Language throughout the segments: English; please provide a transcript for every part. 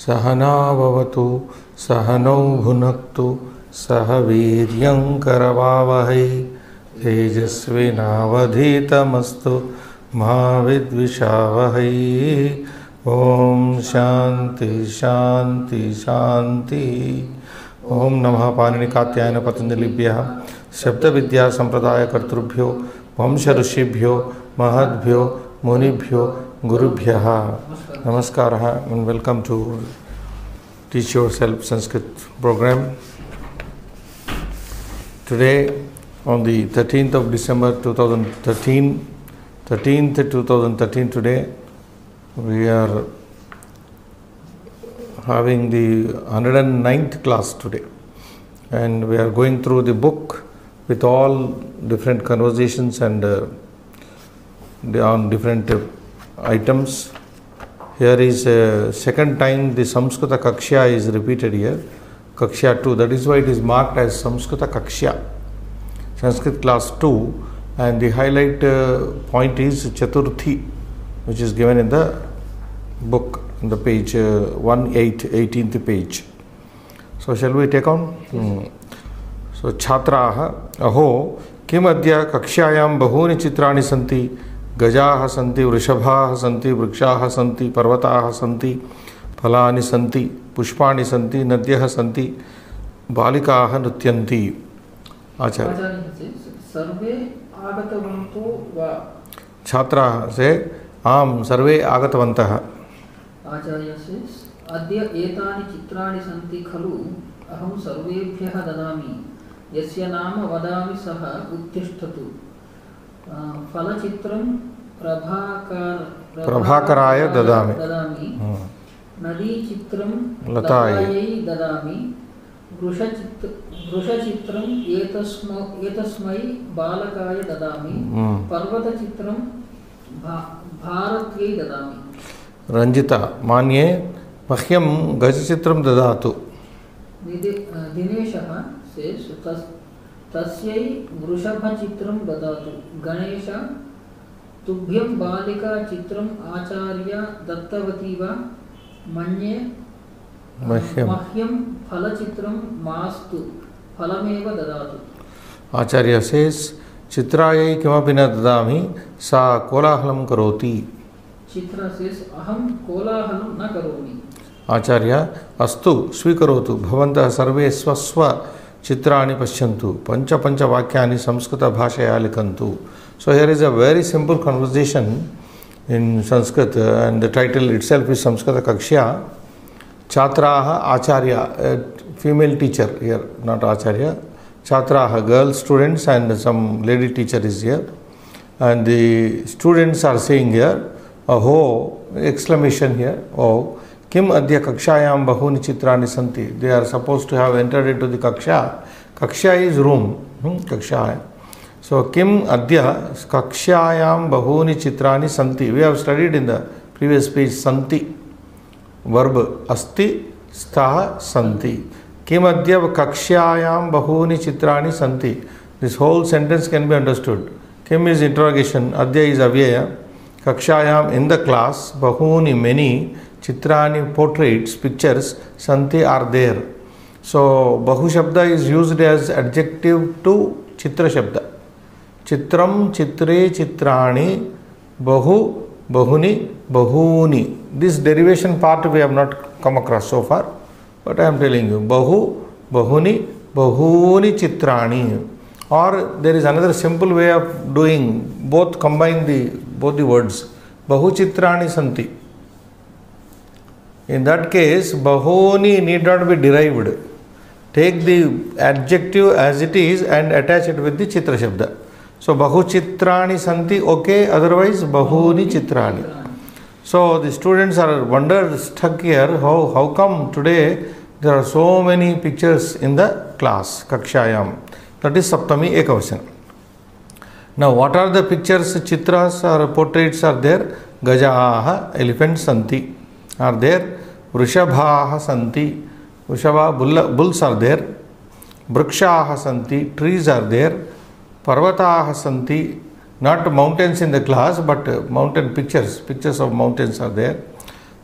सहनाववतु सहनौ भुनक्तु सह वीर्यं करवावहै तेजस्विनावधीतमस्तु मा विद्विषावहै। ओम शांति शांति शांति। ओम नमः पाणिनि कात्यायन पतंजलिभ्यः शब्द विद्या संप्रदाय कर्तृभ्यो वंश ऋषिभ्यो महद्भ्यो मुनिभ्यो गुरुभ्यः नमस्कारः and welcome to Teach Yourself Sanskrit program. Today on the 13th of December 2013 today, we are having the 109th class today, and we are going through the book with all different conversations and on different items. Here is second time the Samskrita Kakshya is repeated here, Kakshya 2. That is why it is marked as Samskrita Kakshya, Sanskrit class 2, and the highlight point is Chaturthi, which is given in the book, in the page 18th page. So shall we take on? So Chhatraha aho kim adya kakshayam bahuni chitrani santi गजाः सन्ति वृषभाः सन्ति वृक्षाः सन्ति पर्वताः सन्ति फलानि सन्ति पुष्पाणि सन्ति नद्यः सन्ति बालिकाः नृत्यन्ति। आचार्य सर्वे आगतवन्तो वा छात्राः से आम सर्वे आगतवन्तः। आचार्य से अद्य एतानि चित्राणि सन्ति खलु अहं सर्वेभ्यः ददामि यस्य नाम वदामि सः उत्तिष्ठतु। फलचित्रं प्रभाकराय ददामि नदीचित्रं लतायै ददामि वृषचित्रं एतस्मै बालकाय ददामि पर्वतचित्रं भारत्यै ददामि। रंजिता मान्ये मह्यं गजचित्रं ददातु। दिनेशः से तस्यै वृषभचित्रं ददातु। गणेश तुभ्यं बालिका चित्रम् आचार्य दत्तवती वा। मन्ये मह्यं फलचित्रं मास्तु फलमेव ददातु। आचार्य सेस् चित्रायै किमपि न ददामि सा कोलाहलं करोति। चित्र सेस् अहं कोलाहलं न करोमि। आचार्य अस्तु स्वीकरोतु भवन्तः सर्वे स्वस्व चित्राणि पश्यन्तु पंच वाक्यानि संस्कृत भाषया लिखन्तु। So here is a very simple conversation in Sanskrit, and the title itself is Samskrita Kakshya. Chhatraha Acharya, a female teacher here, not Acharya. Chhatraha, girl students, and some lady teacher is here, and the students are saying here, aho, exclamation here, oh, Kim adya kakshayam bahuni chitrani santi. They are supposed to have entered into the kaksha. Kaksha is room. Kaksha. So Kim adya kakshayam bahuni chitrani santi. We have studied in the previous page santi. Verb asti stha santi. Kim adya kakshayam bahuni chitrani santi. This whole sentence can be understood. Kim is interrogation. Adya is avyaya. Kakshayam in the class. Bahuni many. Chitrani portraits, pictures, santi are there. So Bahu Shabda is used as adjective to Chitra Shabda. Chitram, Chitre, Chitrani, Bahu, Bahuni, Bahuni. This derivation part we have not come across so far, but I am telling you, Bahu, Bahuni, Bahuni, Chitrani. Or there is another simple way of doing, both combine both the words. Bahu Chitrani Santi. In that case, bahuni need not be derived. Take the adjective as it is and attach it with the chitra shabda. So, bahu chitrani santi, okay, otherwise bahuni chitrani. So, the students are stuck here, how come today there are so many pictures in the class, kakshayam. That is Saptami Ekavacana. Now, what are the pictures, chitras or portraits are there? Gajaha, elephants santi are there. Vrishabhaha santi, Vrishaba bulls are there. Vrikshaha santi, trees are there. Parvataha santi, not mountains in the class, but mountain pictures of mountains are there.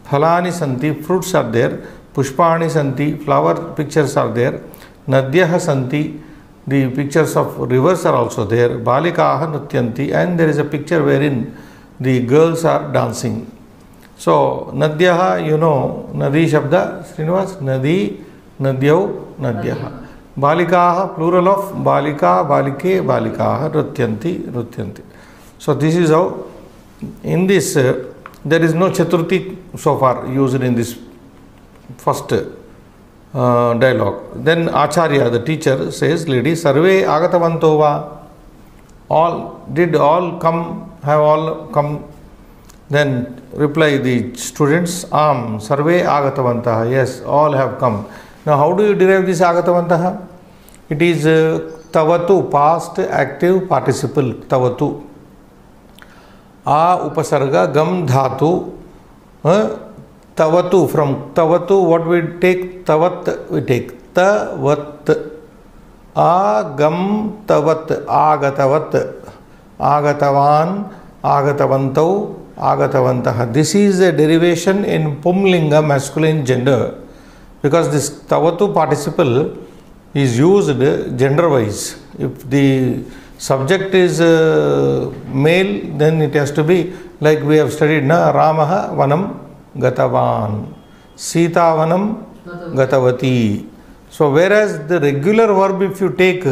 Phalani santi, fruits are there. Pushpani santi, flower pictures are there. Nadyah santi, the pictures of rivers are also there. Balikaha nutyanti, and there is a picture wherein the girls are dancing. So, Nadyaha, you know, Nadi Shabda, Srinivas, Nadi, Nadyau, Nadyaha. Balikaha, plural of Balika, Balike, Balikaha, Nutyanti, Nutyanti. So, this is how, in this, there is no Chaturthi so far used in this first dialogue. Then Acharya, the teacher, says, ladies, Sarve Agatavanto va? All, did all come, have all come? Then reply the students, Sarve Agatavantaha. Yes, all have come. Now, how do you derive this Agatavantaha? It is Tavatu, past active participle, Tavatu. A upasarga, gam dhatu, Tavatu, from Tavatu, what we take? Tavat, we take. Tavat. Agam tavat, agatavat, agatavan, agatavantau, agatavantaha. This is a derivation in Pumlinga, masculine gender, because this Tavatu participle is used gender wise. If the subject is male, then it has to be like we have studied, na Ramaha vanam gatavan, Sita vanam gatavati. So whereas the regular verb, if you take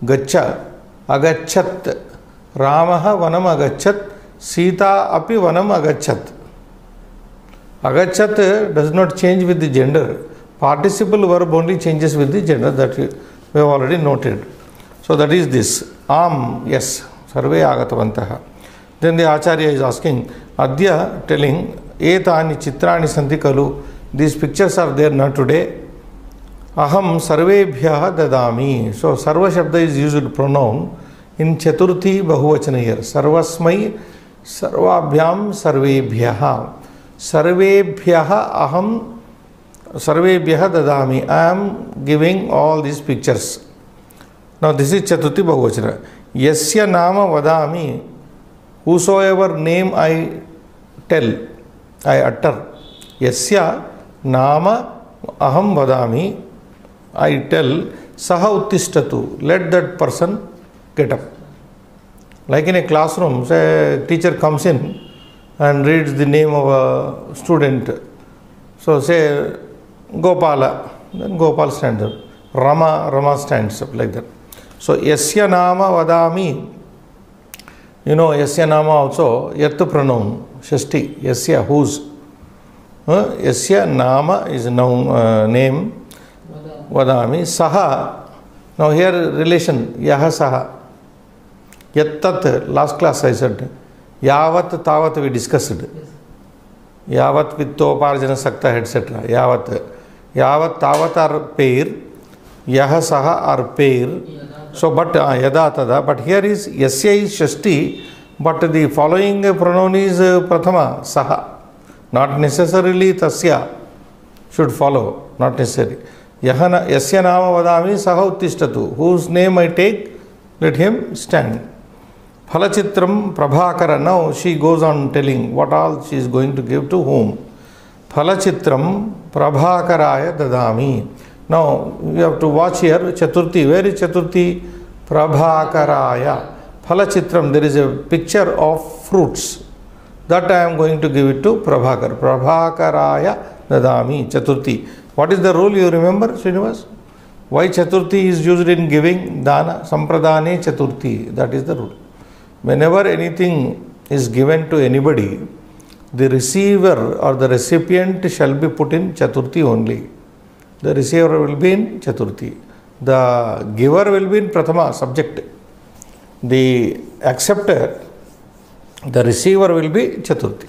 gacha, agachat, Ramaha vanam agachat, Sita api vanam agachat. Agachat does not change with the gender. Participle verb only changes with the gender, that we have already noted. So that is this. Yes, Sarve Agatavantaha. Then the Acharya is asking, Adya telling, Etani Chitrani Santi Kalu, these pictures are there not today. Aham Sarvebhyaha Dadami. So Sarva Shabda is used pronoun in Chaturthi Bahuvachana here. Sarvasmai, Sarvabhyam, Sarvebhyaha. Sarvebhyaha Aham Sarvebhyaha Dadami. I am giving all these pictures. Now this is Chaturthi Bahuvachana. Yasya Nama Vadami. Whosoever name I tell, I utter. Yasya Nama Aham Vadami. I tell, Saha Uttistatu, let that person get up. Like in a classroom, say a teacher comes in and reads the name of a student. So say Gopala, then Gopal stands up. Rama stands up, like that. So Yasya Nama Vadami, you know Yasya Nama also, Yattu pronoun, Shashti, Yasya, whose. Yasya Nama is a noun, name. Vadami, Saha. Now here relation, Yaha Saha. Yattat, last class I said. Yavat, Tavat we discussed. Yavat, Vittoparjana, Sakta, etc. Yavat. Yavat, Tavat are pair. Yaha Saha are pair. So, but Yada Tada. But here is Yasya is Shashti, but the following pronoun is Prathama, Saha. Not necessarily Tasya should follow, not necessary. Yasya Nama Vadami Saha Uttistatu. Whose name I take, let him stand. Phalachitram Prabhakara. Now she goes on telling what all she is going to give to whom. Phalachitram Prabhakaraya Dadami. Now you have to watch here Chaturthi. Where is Chaturthi? Prabhakaraya. Phalachitram, there is a picture of fruits. That I am going to give it to Prabhakar. Prabhakaraya Dadami. Chaturthi. What is the rule, you remember, Srinivas? Why Chaturthi is used in giving? Dana, Sampradane Chaturthi. That is the rule. Whenever anything is given to anybody, the receiver or the recipient shall be put in Chaturthi only. The receiver will be in Chaturthi. The giver will be in Prathama, subject. The acceptor, the receiver will be Chaturthi.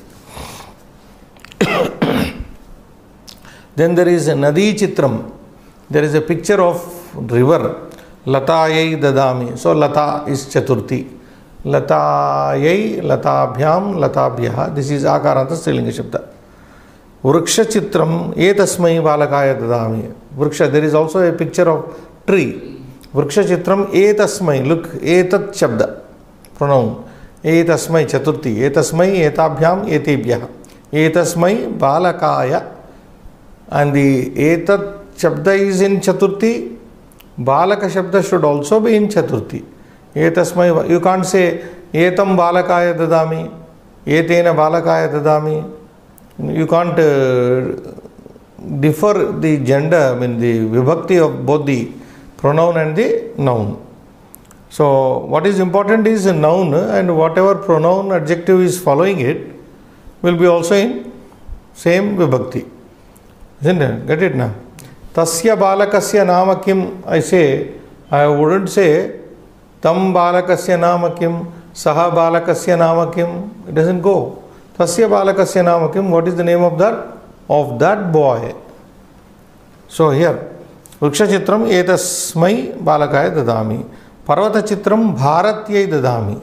Then there is a Nadi Chitram. There is a picture of river. Latayai Dadami. So Lata is Chaturthi. Latayai, Latabhyam, Latabhyaha. This is Akaranta Strilinga Shabda. Vriksha Chitram Etasmai Balakaya Dadami. Vriksha, there is also a picture of tree. Vriksha Chitram Etasmai. Look, Etat Shabda. Pronoun. Etasmai Chaturthi. Etasmai, Etabhyam, Etebhyaha. Etasmai balakaya. And the etat shabda is in Chaturthi. Balaka shabda should also be in Chaturthi. Etasmai, you can't say etam balakaya dadami, etena balakaya dadami. You can't differ the gender, I mean the vibhakti of both the pronoun and the noun. So what is important is a noun, and whatever pronoun adjective is following it will be also in same vibhakti. Isn't it? Get it now? Tasya balakasya nama kim, I say, I wouldn't say tam balakasya nama kim, saha balakasya nama kim. It doesn't go. Tasya balakasya nama kim, what is the name of that? Of that boy. So here, Vriksha chitram etasmai balakaya dadami. Parvata chitram bharatyai dadami.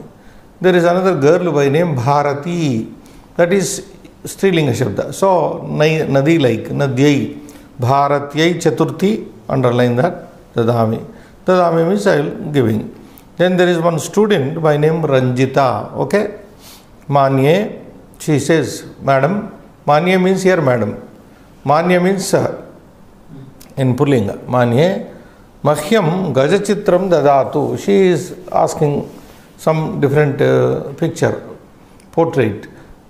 There is another girl by name Bharati. That is Strilinga Shabda. So, nadi like, nadyai, bharatyai chaturthi, underline that, dadami. Dadami means I will giving. Then there is one student by name Ranjita. Okay? Manye, she says, madam. Manye means here madam. Manya means sir. In Pullinga. Manye, Mahyam Gajachitram Dadatu. She is asking some different picture, portrait.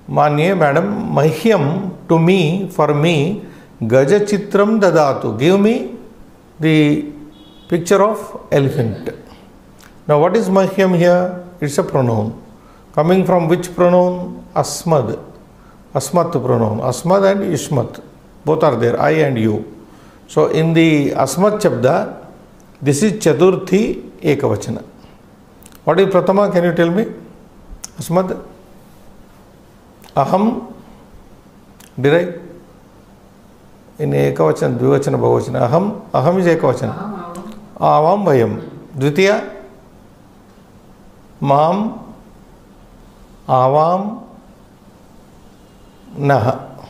Manye, madam, Mahyam, to me, for me, Gajachitram Dadatu. Give me the picture of elephant. Now what is Mahyam here? It's a pronoun. Coming from which pronoun? Asmad. Asmat pronoun. Asmad and Ishmat. Both are there, I and you. So in the Asmat Shabda, this is Chaturthi Ekavachana. What is Pratama? Can you tell me? Asmad? Aham? Derive? In Ekavachana, Dvivachana, Bhavachana. Aham? Aham is Ekavachana. Avam Vayam. Dvitiya? Mam? Avam? Naha.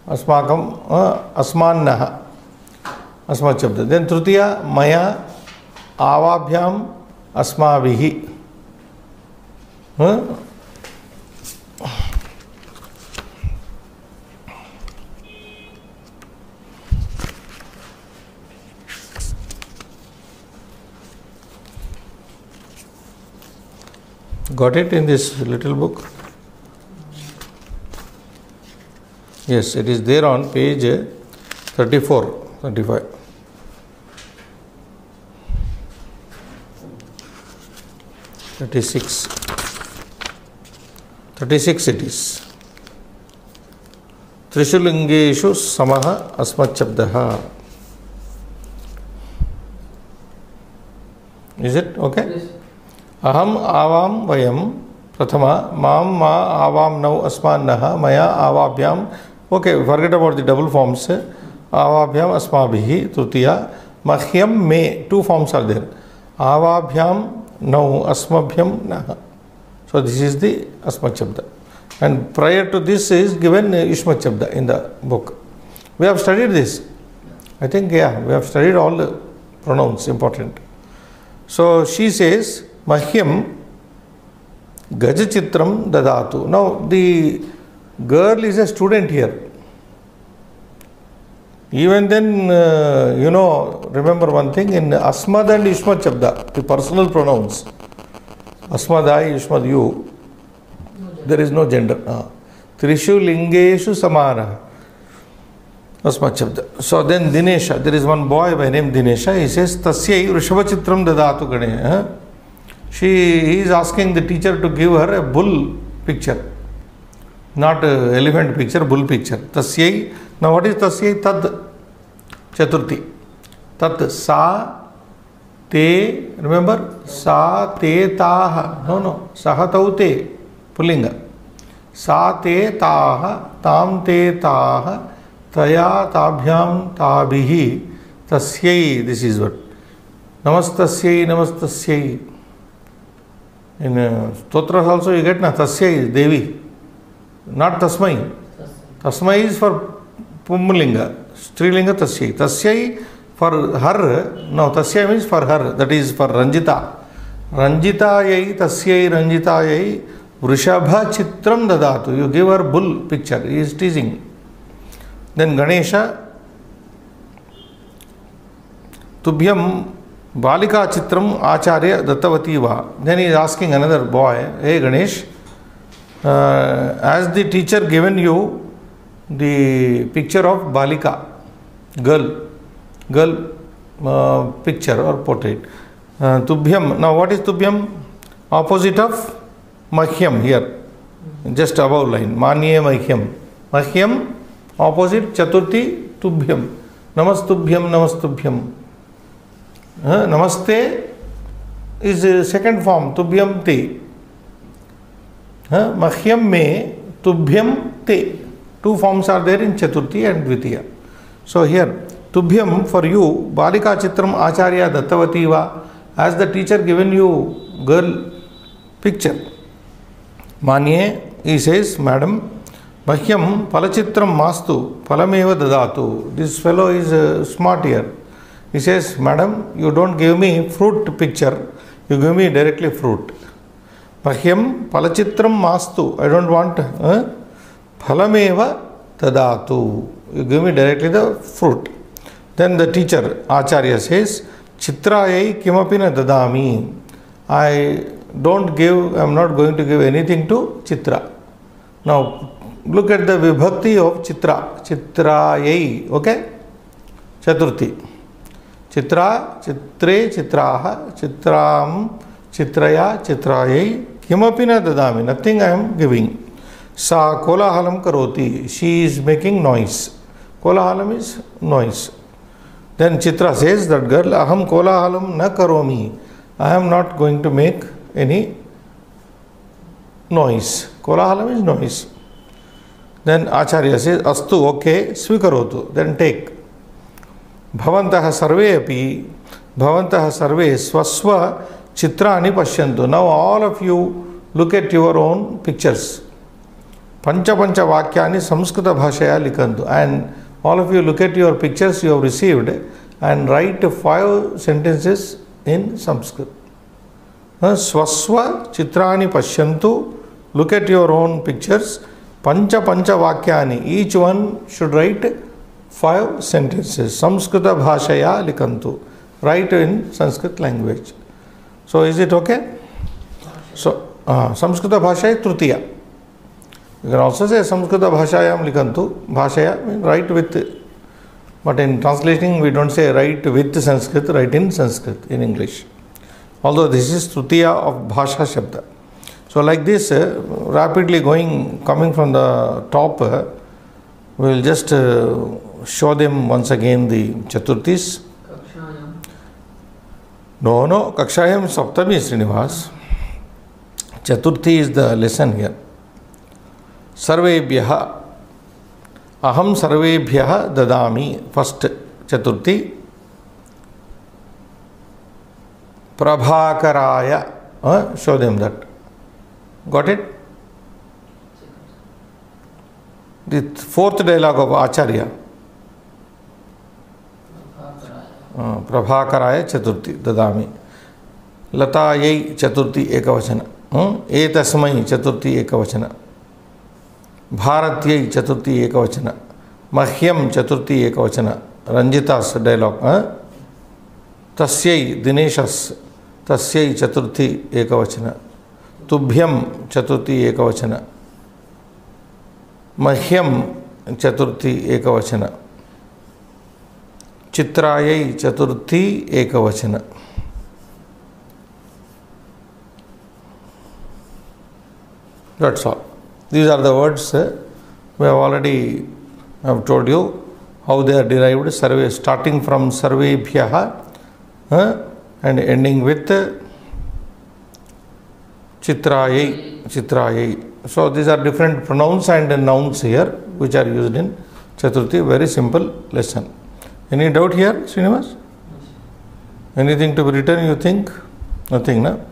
Asmakam? Asman Naha. Asmat Shabda. Then Trutiya, Maya, Avabhyam, Asmavihi. Got it in this little book? Yes, it is there on page 34, 35. 36. 36 it is. Trishu lingeshu samaha asmat shabdaha. Is it okay? Yes. Aham avam vayam prathama mam ma avam nau asman naha maya avabhyam. Okay, forget about the double forms. Avabhyam asmabhihi trutiya mahyam me. Two forms are there. Avabhyam nau asmabhyam naha. So this is the asmat shabda. And prior to this is given ishmat shabda in the book. We have studied this. I think, yeah, we have studied all the pronouns, important. So she says, Mahyam Gajachitram Dadatu. Now the girl is a student here. Even then, remember one thing, in Asmad and Ishmat Shabda, the personal pronouns, Asmad I, Ishmad you, there is no gender. Trishu Lingeshu Samana. Asmat Shabda. So then Dinesha, there is one boy by name Dinesha, he says, Tasyai Rishabhachitram Dadatu Gane. He is asking the teacher to give her a bull picture. Not elephant picture, bull picture. Tasyai. Now what is Tasyai? Tad Chaturthi. Tat Sa Te. Remember? Sa Te Taha. No. Saha Taute. Pullinga. Sa Te Taha. Tam Te Taha. Taya Tabhyam Tabihi. Tasyai. This is what. Namastasyai. Namastasyai. In Stotras also you get na. Tasyai is Devi. Not Tasmai. Tasmai is for Pummalinga. Strilinga Tasyai. Tasyai for her. No, Tasyai means for her. That is for Ranjita. Ranjitayai Tasyai Ranjitayai Vrishabha Chitram Dadatu. You give her bull picture. He is teasing. Then Ganesha, Tubhyam Balika Chitram Acharya Dattavati Va. Then he is asking another boy, hey Ganesh, as the teacher given you the picture of Balika, girl picture or portrait. Tubhyam, now what is Tubhyam? Opposite of Mahyam here, just above line. Manye Mahyam. Mahyam, opposite Chaturthi, Tubhyam. Namastubhyam, Namastubhyam. Namaste is second form, Tubhyam Te. Mahyam Me, Tubhyam Te. Two forms are there in Chaturthi and Dvitiya. So here, Tubhyam for you, Balika Chitram Acharya Dattavati Va, as the teacher given you girl picture. Manye, he says, Madam, Mahyam Palachitram Mastu, Palameva Dadatu. This fellow is smart here. He says, Madam, you don't give me fruit picture, you give me directly fruit. Mahyam Palachitram Mastu, I don't want Palameva Dadatu. You give me directly the fruit. Then the teacher, Acharya says, Chitrayai Kimapina Dadami. I don't give, I am not going to give anything to Chitra. Now, look at the vibhakti of Chitra. Chitrayai, okay? Chaturthi. Chitra, Chitre, Chitraha, Chitram, Chitraya, Chitrayai, Kimapina Dadami. Nothing I am giving. Sa kolahalam karoti. She is making noise. Kolahalam is noise. Then Chitra says, that girl, aham kolahalam na karomi. I am not going to make any noise. Kolahalam is noise. Then Acharya says, astu, okay, swikarotu. Then take. Bhavantaha sarve api, bhavantaha sarve swasva chitrani pashyantu. Now all of you look at your own pictures. Pancha vakyani samskrita bhashaya likantu. And all of you look at your pictures you have received and write 5 sentences in Sanskrit. Swasva chitrani pashyantu. Look at your own pictures. Pancha vakyani. Each one should write 5 sentences. Samskrita bhashaya likantu. Write in Sanskrit language. So is it okay? So Samskrita bhashaya trutiya. You can also say Samskrita bhashayam likantu. Bhashaya means write with. But in translating we don't say write with Sanskrit, write in Sanskrit in English. Although this is trutiya of bhasha shabda. So like this, rapidly coming from the top, we will just show them once again the Chaturthis. Kakshayam. No, Kakshayam Saptami Srinivas. Chaturthi is the lesson here. Sarvebhyaha. Aham sarvebhyaha dadami. First Chaturthi. Prabhakaraya. Show them that. Got it? The 4th dialogue of Acharya. Prabhakaraya Chaturthi dadami. Latayai Chaturthi ekavachana. Etasmai Chaturthi ekavachana. Bharatyai Chaturthi ekavachana. Mahyam Chaturthi ekavachana. Ranjita's dialogue. Tasyai Dineshas. Tasyai Chaturthi ekavachana. Tubhyam Chaturthi ekavachana. Mahyam Chaturthi ekavachana. Chitrayai Chaturthi ekavachana. That's all. These are the words we have already told you how they are derived. Survey, starting from sarvebhyaha and ending with Chitrayai. So these are different pronouns and nouns here which are used in Chaturthi. Very simple lesson. Any doubt here, Srinivas? Anything to be written you think? Nothing, no?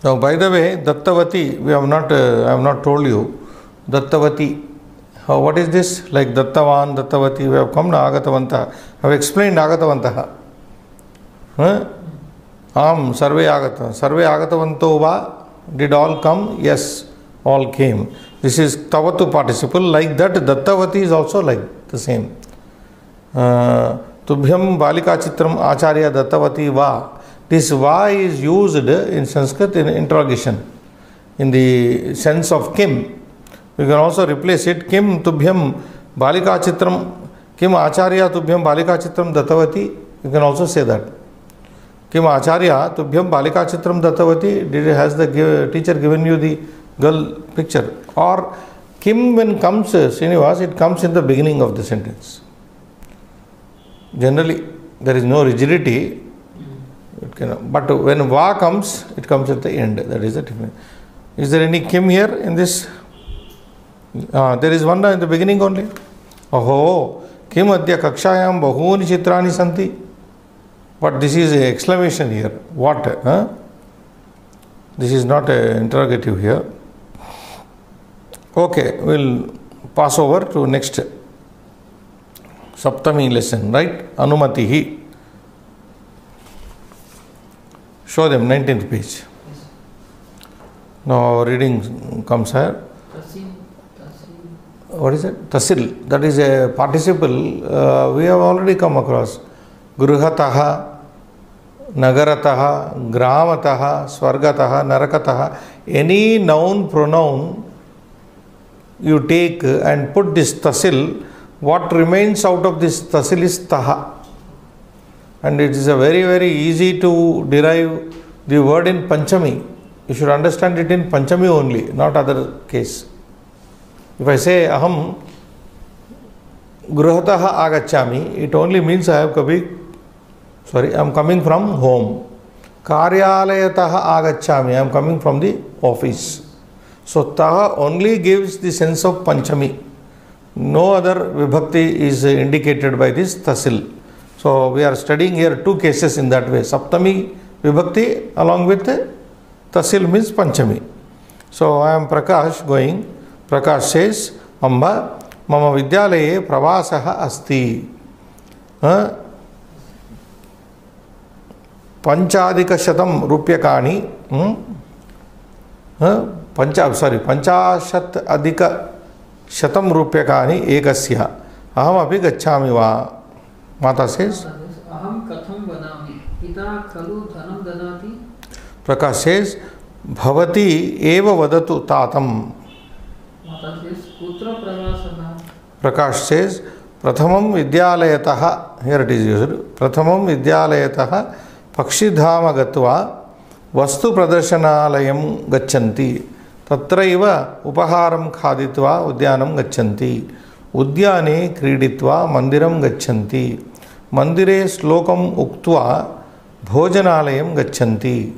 Now, by the way, Dattavati, I have not told you. Dattavati. What is this? Like Dattavan, Dattavati, we have come na Agatavanta. I have explained Agatavantaha. Am sarve agatavanto va, did all come? Yes, all came. This is tavatu participle. Like that, dattavati is also like the same. Tubhyam balika chitram acharya dattavati va. This va is used in Sanskrit in interrogation, in the sense of kim. We can also replace it. Kim tubhyam balika chitram, kim acharya tubhyam balika chitram dattavati. You can also say that. Kim acharya tubhyam balika chitram dattavati. Has the teacher given you the girl picture? Or kim, when comes Srinivas, it comes in the beginning of the sentence. Generally, there is no rigidity. It cannot, but when va comes, it comes at the end. That is the difference. Is there any kim here in this? There is one in the beginning only. Oho, kim adya kakshayam bahuni chitrani santi. But this is an exclamation here. What? This is not an interrogative here. Okay, we'll pass over to next Saptami lesson, right? Anumatihi. Show them 19th page. Now reading comes here. What is it? Tasil. That is a participle we have already come across. Gruhataha, Nagarataha, Gramataha, Swargataha, Narakataha. Any noun pronoun you take and put this tasil, what remains out of this tasil is taha. And it is a very, very easy to derive the word in Panchami. You should understand it in Panchami only, not other case. If I say aham gruhataha agacchami, it only means I am coming from home. Karyalayataha agacchami, I am coming from the office. So taha only gives the sense of Panchami. No other vibhakti is indicated by this tasil. So we are studying here two cases in that way. Saptami vibhakti along with tasil means Panchami. So I am Prakash going. Prakash says, Amba, mama vidyalaye pravasaha asti. Panchadika shatam rupyakani. Panchashat adika shatam rupyakani ekasya. Aham api gacchami va. Mata says, Aham katham vadami. Pita khalu dhanam dadati. Prakash says, Bhavati eva vadatu tatam. Mata says, Putra pravasaha. Prakash says, Prathamam vidyalayataha. Here it is used. Prathamam vidyalayataha pakshidhama gatva vastu pradarshanalayam gacchanti. Tatraiva upaharam khaditva udyanam gacchanti. Udyane kriditva mandiram gacchanti. Mandire slokam uktva bhojanalayam gacchanti.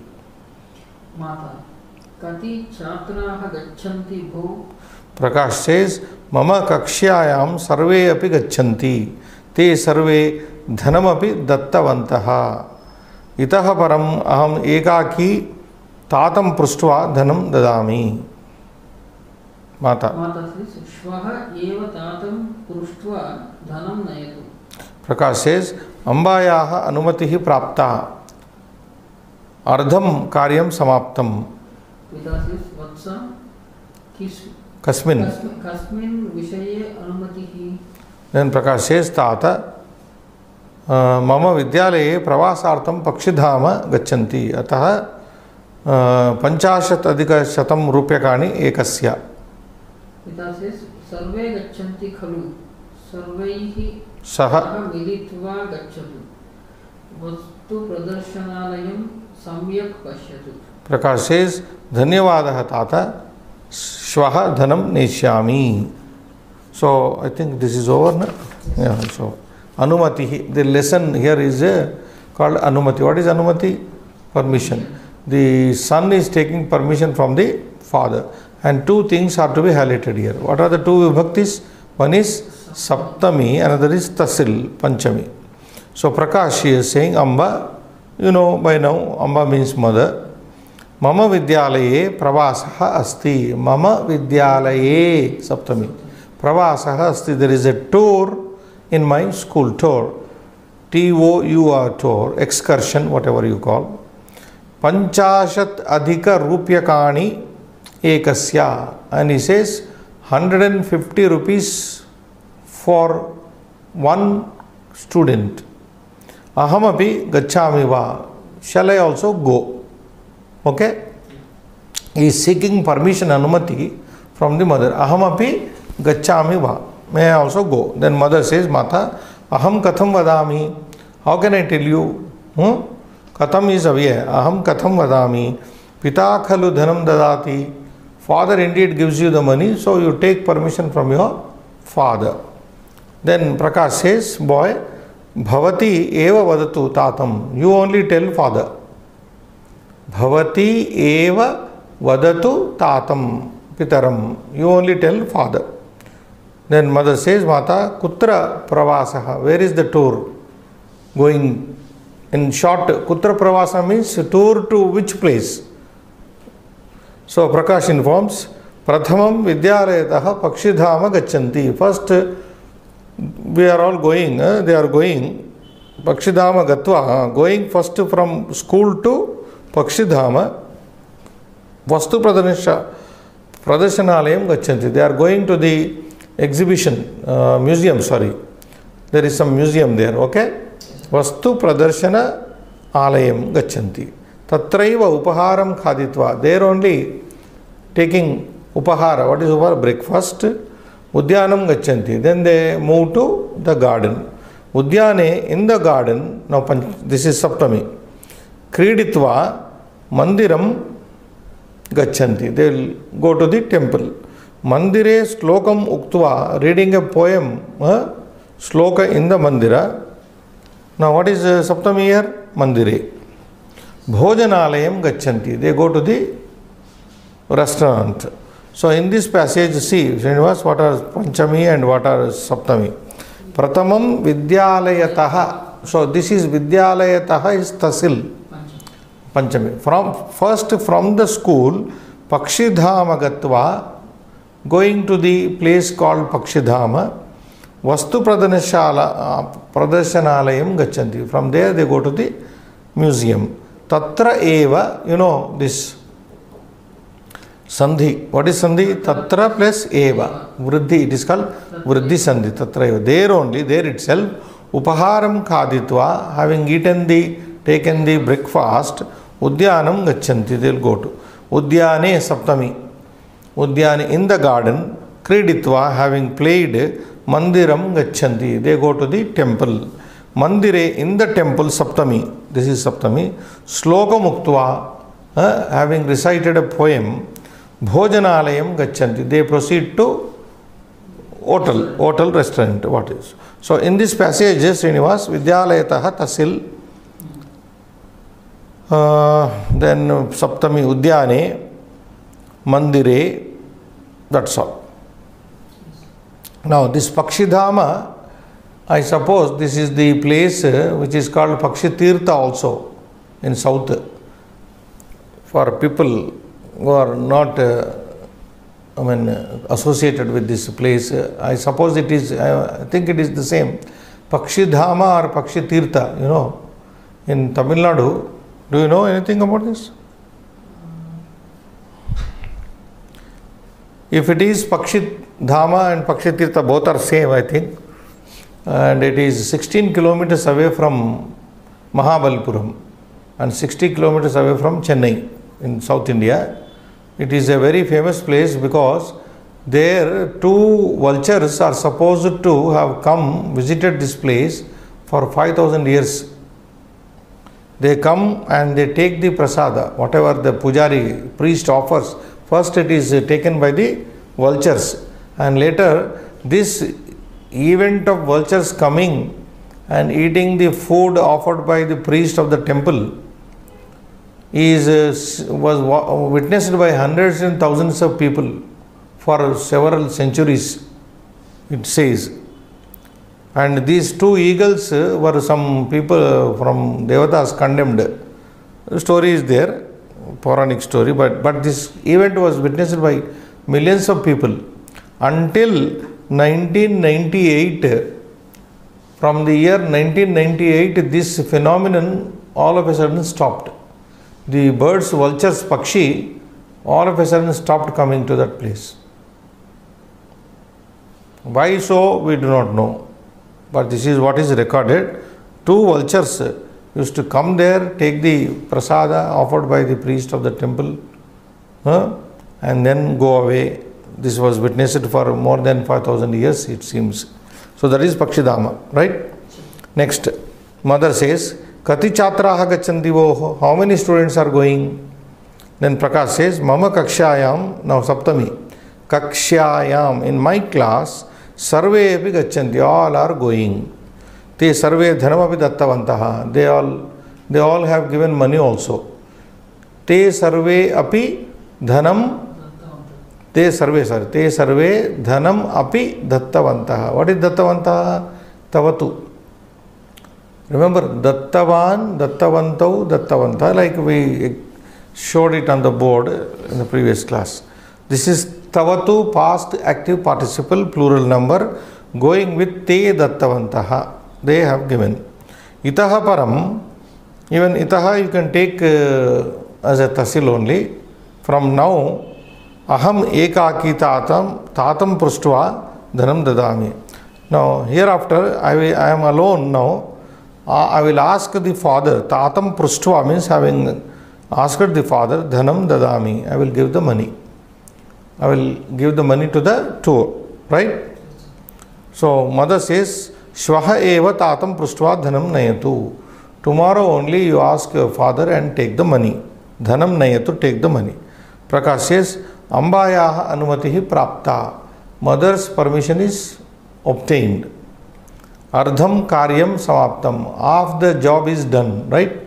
Mata, kati chatraha gacchanti bho. Prakash says, Mama kakshyayam sarve api gacchanti. Te sarve dhanam api dattavantaha. Itaha param aham ekaki tatam pruštva dhanam dadami. Mata. Mata says, Shvaha eva tatam pruštva dhanam nayatu. Prakash says, Ambayaha anumatihi prapta. Ardham karyam samaptam. Pita says, Vatsa Kasmin. Kasmin vishaye anumatihi. Then Prakash says, Tata mama vidyalaye pravasartham pakshidhama gacchanti. Ataha panchashat adhika shatam rupyakani ekasya. Pita says, Sarve gacchanti khalu. Sarvaihi Saha militva gacchatu. Vastu pradarshanalayam samyak pashyatu. Prakash says, Dhanyavadaha tata shvaha dhanam neshyami. So I think this is over now. Yeah, so Anumati, the lesson here is called Anumati. What is Anumati? Permission. The son is taking permission from the father. And two things are to be highlighted here. What are the two vibhaktis? One is Saptami, another is Tasil, Panchami. So Prakash is saying Amba, you know by now, Amba means mother. Mama vidyalaye pravasaha asti. Mama vidyalaye, Saptami. Pravasaha asti. There is a tour in my school, tour. T-O-U-R, tour, excursion, whatever you call. 50 adhika rupyakani ekasya, and he says 150 rupees for one student. Ahamapi gacchami va, shall I also go? Okay, he is seeking permission, anumati from the mother. Ahamapi gacchami va, may I also go? Then mother says, Mata, aham katham vadami, how can I tell you? Katham is away, aham katham vadami, pita khalu dhanam dadati, father indeed gives you the money, so you take permission from your father. Then Prakash says, boy, bhavati eva vadatu tatam, you only tell father. Bhavati eva vadatu tatam pitaram, you only tell father. Then mother says, Mata, kutra pravasaha, where is the tour going? In short, kutra pravasa means tour to which place? So Prakash informs, Prathamam Vidyalayataha Pakshidhama Gachanti. First, we are all going, they are going, Pakshidhama Gatva, going first from school to Pakshidhama, Vastu Pradarshanalayam Gachanti. They are going to the exhibition, museum, sorry. There is some museum there, okay? Vastu Pradarshana Alayam Gachanti. Tatraiva Upaharam Khaditva. They are only taking Upahara. What is Upahara? Breakfast. Udyanam Gachanti. Then they move to the garden. Udyane, in the garden, now this is Saptami. Kriditva Mandiram Gachanti. They will go to the temple. Mandire Slokam Uktva, reading a poem, Sloka in the Mandira. Now what is Saptami here? Mandire. Bhojanalayam Gachanti. They go to the restaurant. So in this passage, see, Srinivas, what are Panchami and what are Saptami? Pratamam Vidyalayataha. So this is Vidyalayataha is Tasil. Panchami. First from the school, Pakshidhama Gatva, going to the place called Pakshidhama, Vastu Pradarshanalayam Gachanti. From there they go to the museum. Tatra eva, you know this Sandhi. What is Sandhi? Tatra plus eva. Vriddhi. It is called Vriddhi Sandhi. Tatra eva. There only, there itself, Upaharam Khaditva, having taken the breakfast, Udyanam Gachanti. They will go to Udyane Saptami. Udyane, in the garden, Kriditva, having played, Mandiram Gachanti. They go to the temple. Mandire, in the temple, Saptami. This is Saptami. Sloka Muktva, having recited a poem, Bhojanalayam Gachanti. They proceed to hotel restaurant. What is? So in this passage, Srinivas, Vidyalayataha Tasil, then Saptami Udyane, Mandire, that's all. Now this Pakshidhama, I suppose this is the place which is called Pakshitirtha also in south. For people who are not associated with this place, I suppose it is, I think it is the same. Pakshidhama or Pakshitirtha, you know, in Tamil Nadu. Do you know anything about this? If it is Pakshidhama and Pakshitirtha, both are same, I think. And it is 16 kilometers away from Mahabalipuram and 60 kilometers away from Chennai in South India. It is a very famous place because there 2 vultures are supposed to have visited this place for 5,000 years. They come and they take the prasada, whatever the pujari, priest offers. First it is taken by the vultures, and later this event of vultures coming and eating the food offered by the priest of the temple was witnessed by hundreds and thousands of people for several centuries, it says. And these 2 eagles were some people from Devatas condemned. The story is there, Puranic story, but this event was witnessed by millions of people until 1998. From the year 1998, this phenomenon all of a sudden stopped. the birds, vultures, Pakshi, all of a sudden stopped coming to that place. Why so, we do not know. But this is what is recorded. 2 vultures used to come there, take the prasada offered by the priest of the temple, and then go away. This was witnessed for more than 5,000 years, it seems. So that is Pakshidhama, right? Next, mother says, Kati chatraha gachanti voho, how many students are going? Then Prakash says, Mama kakshayam, now Saptami, kakshayam, in my class, sarve api gachanti, all are going. Te sarve dhanam api dattavantaha, they all have given money also. Te sarve api dhanam, te sarve dhanam api dattavantaha. What is dattavantaha? Tavatu. Remember, dattavan, dattavantau, dattavanta, like we showed it on the board in the previous class. This is tavatu, past active participle, plural number, going with te dattavantaha. They have given. Itaha param, even itaha you can take as a tasil only. From now, aham ekaki tatam pruštva dhanam dadami. Now, hereafter, I am alone now. I will ask the father, tatam pruštva means having asked the father, dhanam dadami, I will give the money. I will give the money to the tour, right? So, mother says, shvaha eva tatam pruštva dhanam nayatu. Tomorrow only you ask your father and take the money. Dhanam nayatu, take the money. Prakash says, ambayaha anumatihi prapta. Mother's permission is obtained. Ardham karyam samaptam. Half the job is done, right?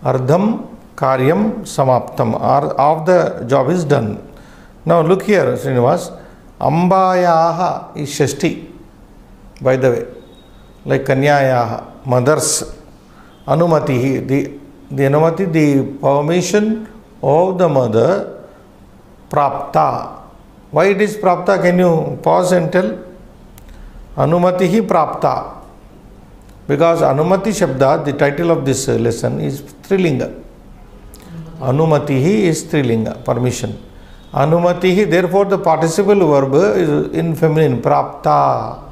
Ardham karyam samaptam. Half the job is done. Now look here, Srinivas. Ambayaha is Shashti, by the way. Like Kanyayaha, mother's. Anumatihi, the anumati, the permission of the mother. Prapta. Why it is prapta? Can you pause and tell? Anumatihi prapta. Because Anumati Shabda, the title of this lesson is Strilinga. Anumatihi is Strilinga, permission. Anumatihi, therefore the participle verb is in feminine, prapta.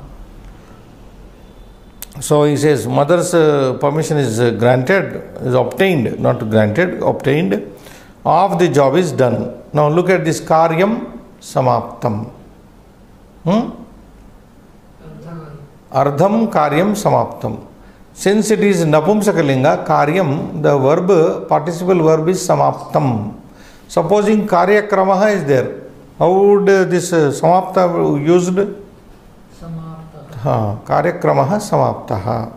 So he says, mother's permission is granted, is obtained, not granted, obtained. Half the job is done. Now look at this karyam samaptam. Ardham karyam samaptam. Since it is napumsakalinga, karyam, the verb, participle verb is samaptam. Supposing karyakramaha is there, how would this samapta used? Karyakramaha samaptaha.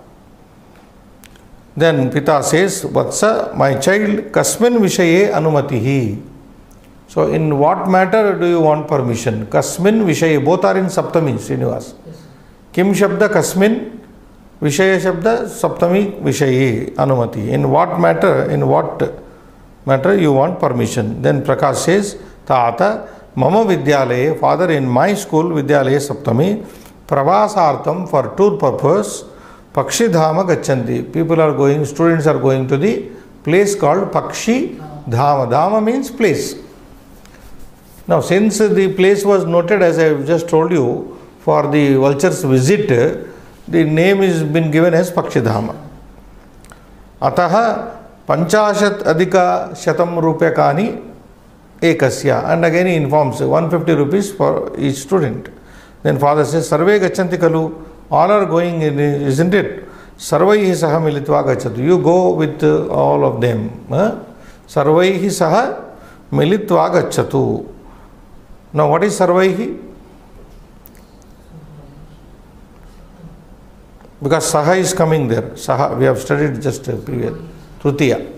Then Pita says, Vatsa, my child, kasmin vishaye anumatihi. So in what matter do you want permission? Kasmin vishaye, both are in Saptami, Srinivas. Kim Shabda Kasmin, Vishaya Shabda Saptami Vishaye Anumati. In what matter you want permission? Then Prakash says, Tata, Mama Vidyalaye, father, in my school, Vidyalaye Saptami, Pravasartham, for tour purpose, Pakshidhama Gachanti. People are going, students are going to the place called Pakshidhama. Dhama means place. Now, since the place was noted, as I have just told you, for the vulture's visit, the name is been given as Pakshidhama. Ataha Panchashat Adhika Shatam Rupyakani Ekasya. And again he informs 150 rupees for each student. Then father says, Sarve Gachanti Kalu, all are going, isn't it? Sarvaihi Saha Militva Gachatu. You go with all of them. Sarvaihi Saha Militva Gachatu. Now what is Sarvaihi? Because Saha is coming there. Saha, we have studied just previous. Trutiya.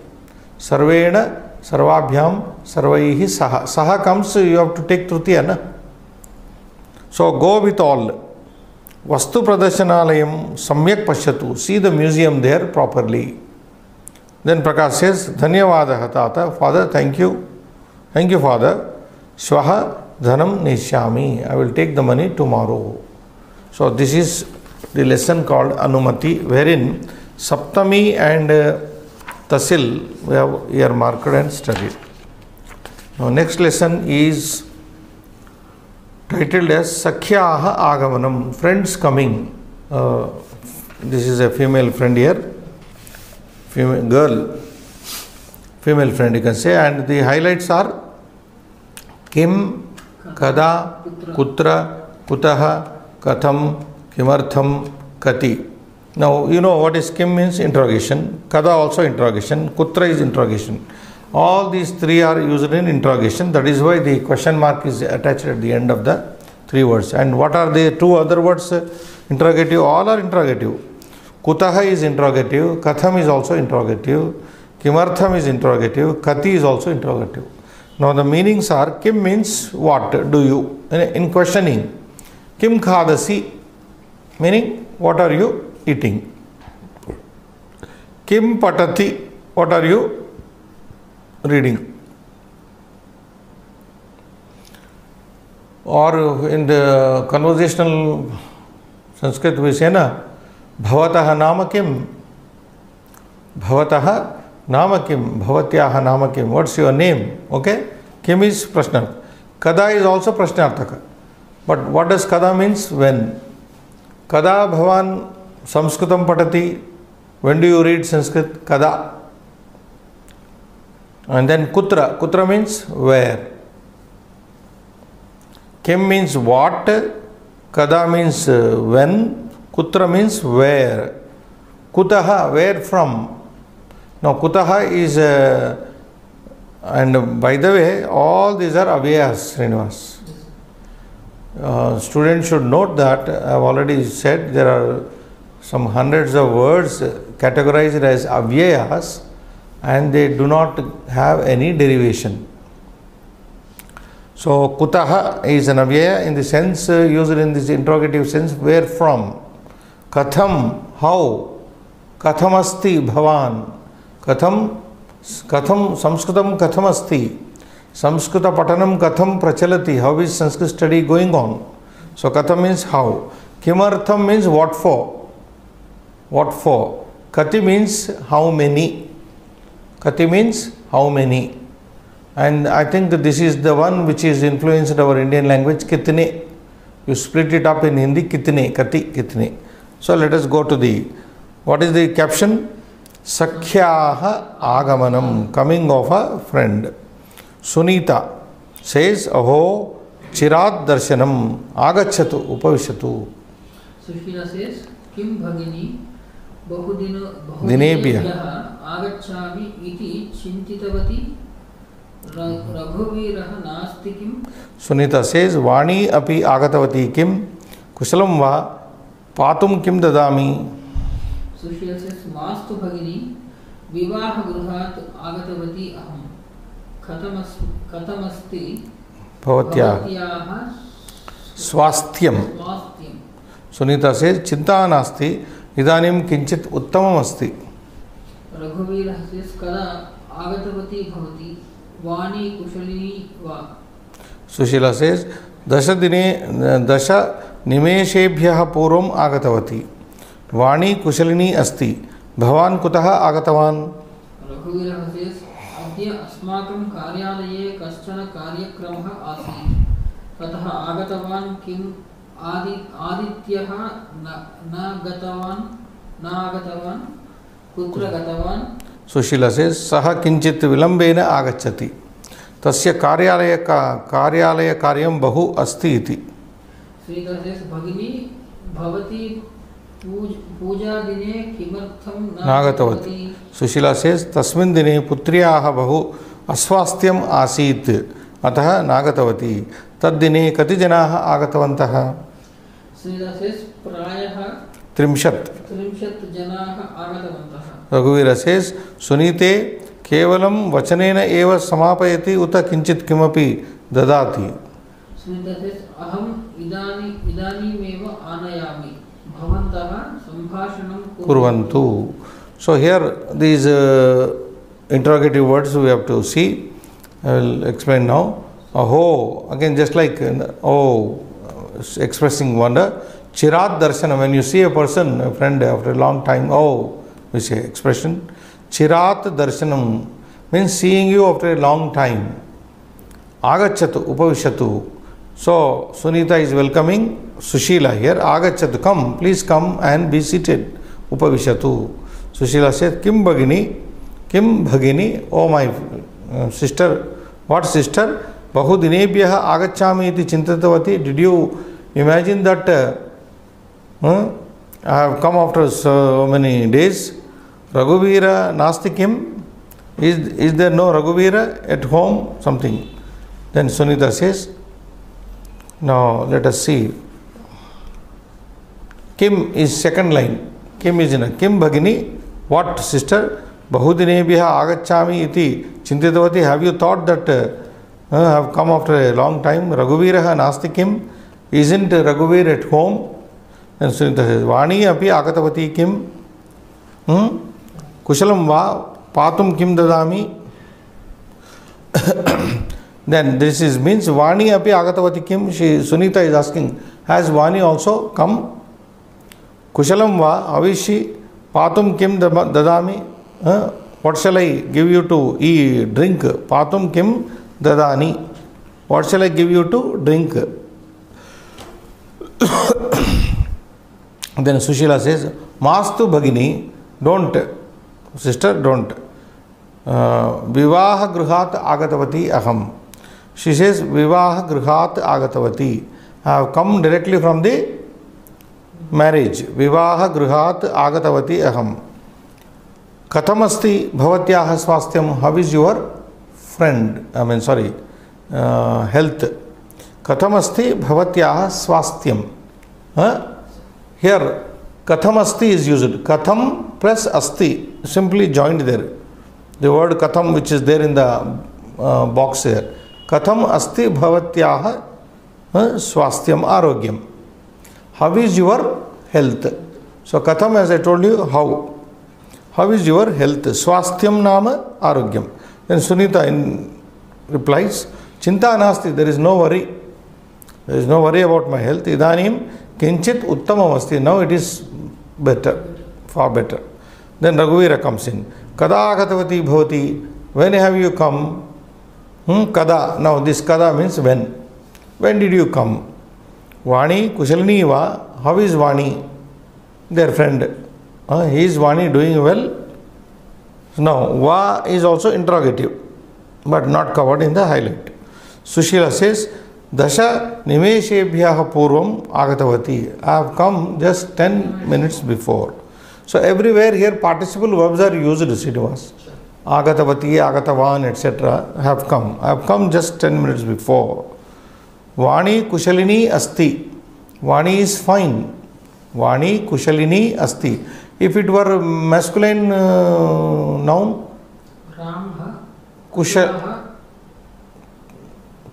Sarvena, Sarvabhyam, Sarvaihi Saha. Saha comes, you have to take Trutiya, na? So go with all. Vastu Pradarshanalayam Samyak Pashyatu. See the museum there properly. Then Prakash says, Dhanyavadaha Tata. Father, thank you. Thank you, Father. Shvaha Dhanam Nishyami. I will take the money tomorrow. So this is the lesson called Anumati, wherein Saptami and Tasil we have here marked and studied. Now next lesson is titled as Sakhyaha Agamanam, friends coming. This is a female friend here, female friend you can say, and the highlights are Kim, Kada, Kutra, Kutaha, Katham, Kimartham, Kati. Now you know what is Kim means interrogation, Kada also interrogation, Kutra is interrogation. All these three are used in interrogation. That is why the question mark is attached at the end of the three words. And what are the two other words? Interrogative, all are interrogative. Kutaha is interrogative, Katham is also interrogative, Kimartham is interrogative, Kati is also interrogative. Now the meanings are, Kim means what do you, in questioning. Kim khadasi, meaning what are you eating. Kim patati, what are you reading. Or in the conversational Sanskrit we say na, Bhavataha nama kim, Bhavataha nama kim, Bhavatyaha nama kim, what's your name? Okay, Kim is Prashna. Kada is also Prashnarthaka. But what does Kada means? When. Kada bhavan Samskritam patati, when do you read Sanskrit? Kada. And then Kutra, Kutra means where. Kim means what, Kada means when, Kutra means where. Kutaha, where from. Now Kutaha is, and by the way, all these are avyayas, Srinivas. Students should note that I have already said there are some hundreds of words categorized as avyayas and they do not have any derivation. So Kutaha is an avyaya in the sense used in this interrogative sense, where from. Katham, how. Kathamasti bhavan. Katham Samskritam kathamasti. Samskrita patanam katham prachalati. How is Sanskrit study going on? So katham means how. Kimartham means what for. What for. Kati means how many. Kati means how many. And I think that this is the one which is influenced our Indian language, kitne. You split it up in Hindi, kitne, kati, kitne. So let us go to the, what is the caption? Sakhyaha Agamanam, coming of a friend. Sunita says, Aho Chirat Darshanam Agachatu Upavishatu. Sushila says, Kim Bhagini Dinebhya Agachami iti chintitavati Raghuvirah nasti kim. Sunita says, Vani api agatavati kim Kusalam va patum kim dadami. Sushila says, Mastu Bhagini Vivaha Gruhat Agatavati Aham Khatamasti Bhavatyaha Swasthyam. Sunita says, Chinta nasti Idanim kinchit uttamam asti. Raghuvirah says, Kada Agatavati Bhavati Vani Kushalini Va. Sushila says, Dasha nimeshebhyaha purvam agatavati. Vani kushalini asti. Bhavan kutaha agatavan. Raghuvirah says, Adya asmakam karyalaye kaschana karyakramah asit. Tataha agatavan kim adityaha na agatavan kutra gatavan. Sushila says, Saha kinchit vilambena agachati. Tasya karyalaya karyam bahu asti iti. Srita says, Bhagini bhavati puja dine kimartham nagatavati. Sushila says, Tasmin dine putriyaha bahu aswastham asit ataha nagatavati. Tad dine kati janaha agatavantaha. Srita says, Prayaha Trimshat janaha agatavantaha. Raghuvira says, Sunite kevalam vachanena eva samapayati uta kinchit kimapi dadati. Sunita says, Aham idani meva anayami bhavantaha sambhashanam Kurvantu. So here these interrogative words we have to see. I will explain now. Aho, again just like expressing wonder. Chirat darshanam, when you see a person, a friend after a long time, we say expression. Chirat darshanam means seeing you after a long time. Agachatu, upavishatu. So Sunita is welcoming Sushila here. Agachatu, come, please come and be seated. Upavishatu. Sushila said, Kim Bhagini, oh my sister. What sister? Bahudinebhyaha agacchami iti chintatavati. Did you imagine that I have come after so many days? Raghuvira nasti kim? Is there no Raghuvira at home? Something. Then Sunita says, now let us see. Kim is second line. Kim is in a Kim Bhagini. What sister? Bahudinebhyaha agacchami iti chintitavati. Have you thought that I have come after a long time? Raghuviraha nasti kim? Isn't Raghuvir at home? Then Sunita says, Vani api agatavati kim? Kushalam va patum kim dadami? Then this is means Vani api agatavati kim? Sunita is asking, has Vani also come? Kushalam va avishi patum kim dadami? What shall I give you to eat, drink? Patum kim dadani? What shall I give you to drink? Then Sushila says, Mastu Bhagini, don't, sister, don't. Vivaha Gruhat Agatavati Aham. She says, Vivaha Gruhat Agatavati. I have come directly from the marriage. Vivaha Gruhat Agatavati Aham. Kathamasti Bhavatyaha Swastham. How is your friend? Health. Kathamasti Bhavatyaha Swastham. Here, Katham Asti is used. Katham plus Asti, simply joined there. The word Katham, which is there in the box here. Katham Asti Bhavatyaha Swastham Arogyam. How is your health? So, Katham, as I told you, how. How is your health? Swasthyam nama arogyam. Then Sunita replies, Chinta nasti, there is no worry. There is no worry about my health. Idanim kinchit uttamam asti. Now it is better, far better. Then Raghuvira comes in. Kada agatavati bhavati. When have you come? Kada. Now this kada means when. When did you come? Vani kushalini va. How is Vani? Their friend. Is Vani doing well? Now, va is also interrogative, but not covered in the highlight. Sushila says, Dasha nimeshebhyaha purvam agatavati. I have come just 10 minutes before. So, everywhere here participle verbs are used, Srinivas. Agatavati, agatavan, etc. have come. I have come just 10 minutes before. Vani kushalini asti. Vani is fine. Vani kushalini asti. If it were masculine noun,